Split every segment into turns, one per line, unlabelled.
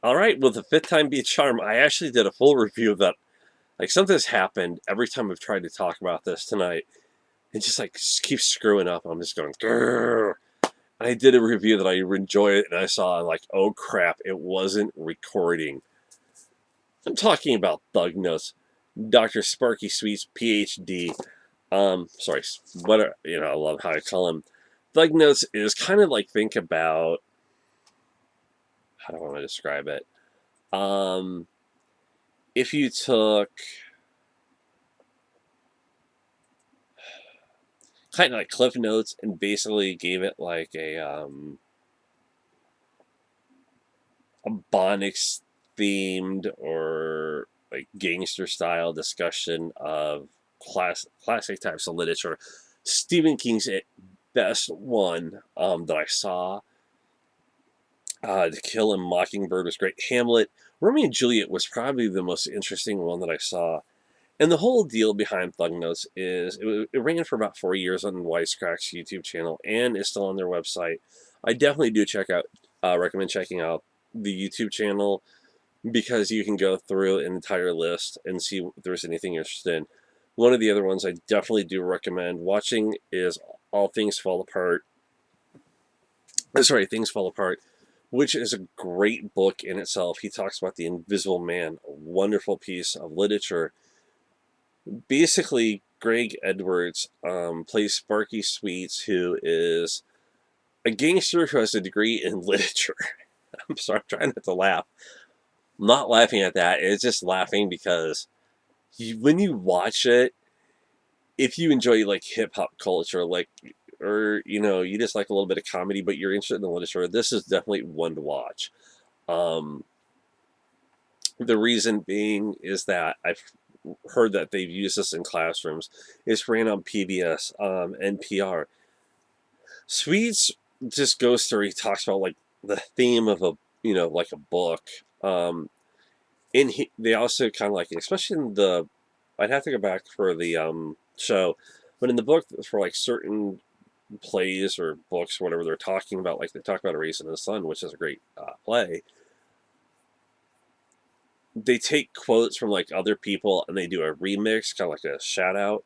All right, well, the fifth time be a charm. I actually did a full review of that. Like something's happened every time I've tried to talk about this tonight. It just like keeps screwing up. I'm just going, grrr. And I did a review that I enjoyed it, and I saw like, oh crap, it wasn't recording. I'm talking about Thug Notes, Dr. Sparky Sweet's PhD. Sorry, I love how I call him. Thug Notes is kind of like think about how do I want to describe it? Um, if you took kind of like Cliff Notes and basically gave it like a Bonix themed or like gangster style discussion of classic types of literature. Stephen King's best one that I saw. To Kill a Mockingbird was great. Hamlet, Romeo and Juliet was probably the most interesting one that I saw. And the whole deal behind Thug Notes is it ran for about 4 years on Wisecrack's YouTube channel and is still on their website. I definitely do recommend checking out the YouTube channel because you can go through an entire list and see if there's anything you're interested in. One of the other ones I definitely do recommend watching is All Things Fall Apart. Sorry, Things Fall Apart, which is a great book in itself. He talks about the Invisible Man, a wonderful piece of literature. Basically, Greg Edwards plays Sparky Sweets, who is a gangster who has a degree in literature. I'm sorry, I'm trying not to laugh. I'm not laughing at that. It's just laughing because when you watch it, if you enjoy like hip hop culture, or you just like a little bit of comedy, but you're interested in the literature, this is definitely one to watch. Um, the reason being is that I've heard that they've used this in classrooms. It's ran on PBS, NPR. Sweets just goes through. He talks about like the theme of like a book. They also kind of like, especially in the, I'd have to go back for the show, but in the book for like certain plays or books, or whatever they're talking about, like they talk about A Raisin in the Sun, which is a great play. They take quotes from like other people and they do a remix, kind of like a shout out,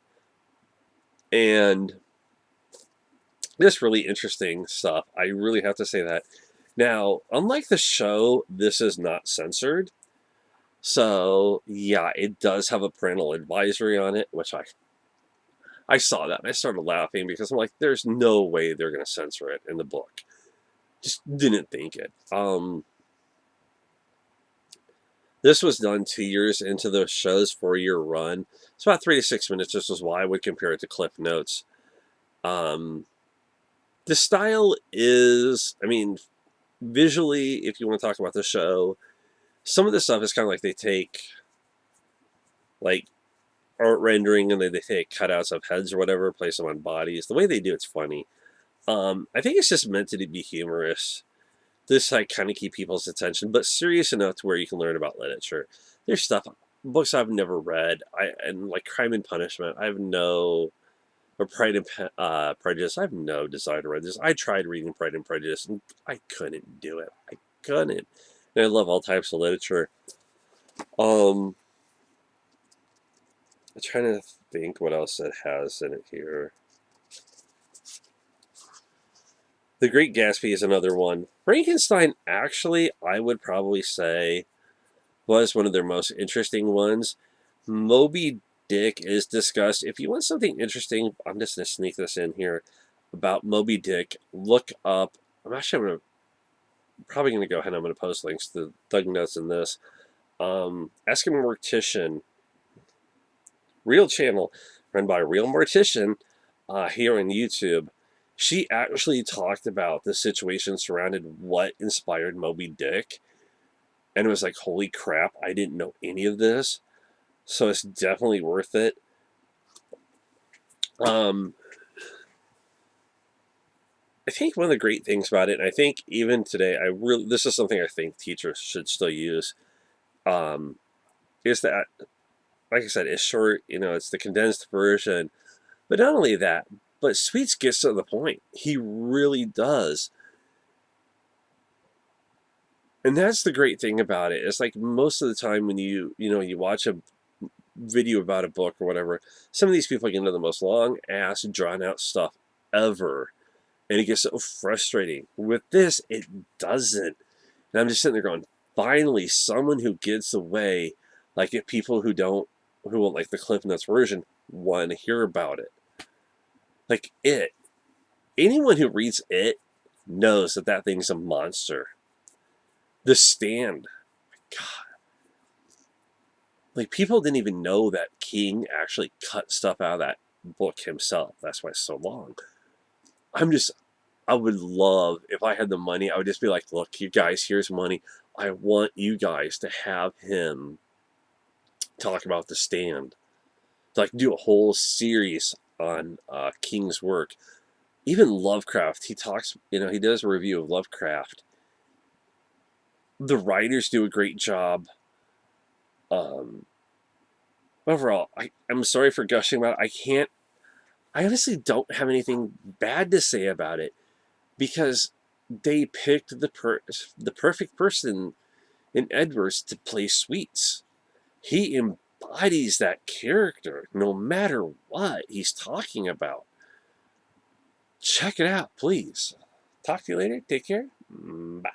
and just really interesting stuff. I really have to say that. Now, unlike the show, this is not censored. So, yeah, it does have a parental advisory on it, which I saw that and I started laughing because I'm like, there's no way they're going to censor it in the book. Just didn't think it. This was done 2 years into the show's 4 year run. It's about 3 to 6 minutes. This is why I would compare it to Cliff Notes. Um, the style is, I mean, visually, if you want to talk about the show, some of the stuff is kind of like they take like art rendering and they take cutouts of heads or whatever, place them on bodies. The way they do it's funny. I think it's just meant to be humorous. This like kind of keep people's attention, but serious enough to where you can learn about literature. There's books I've never read. And like Crime and Punishment. I have no or Pride and Prejudice. I have no desire to read this. I tried reading Pride and Prejudice and I couldn't do it. I couldn't. And I love all types of literature. I'm trying to think what else it has in it here. The Great Gatsby is another one. Frankenstein, actually, I would probably say was one of their most interesting ones. Moby Dick is discussed. If you want something interesting, I'm just going to sneak this in here about Moby Dick. Look up. Probably going to go ahead and I'm going to post links to Thug Notes in this. Ask a Mortician, real channel run by a real mortician here on YouTube. She actually talked about the situation surrounded what inspired Moby Dick. And it was like, holy crap, I didn't know any of this. So it's definitely worth it. Um, I think one of the great things about it, and I think even today, this is something I think teachers should still use, um, is that, like I said, it's short. It's the condensed version. But not only that, but Sweets gets to the point. He really does. And that's the great thing about it. It's like most of the time when you watch a video about a book or whatever, some of these people get into the most long ass drawn out stuff ever, and it gets so frustrating. With this, it doesn't. And I'm just sitting there going, finally, someone who gets away, like if people who want like the Cliff Notes version, want to hear about it. Like it. Anyone who reads it knows that that thing's a monster. The Stand. God. Like people didn't even know that King actually cut stuff out of that book himself. That's why it's so long. I'm just I would love if I had the money, I would just be like, look, you guys, here's money. I want you guys to have him talk about The Stand. Like do a whole series on King's work. Even Lovecraft, he talks, he does a review of Lovecraft. The writers do a great job. Um, Overall, I'm sorry for gushing about it. I honestly don't have anything bad to say about it because they picked the perfect person in Edwards to play Sweets. He embodies that character no matter what he's talking about. Check it out, please. Talk to you later. Take care. Bye.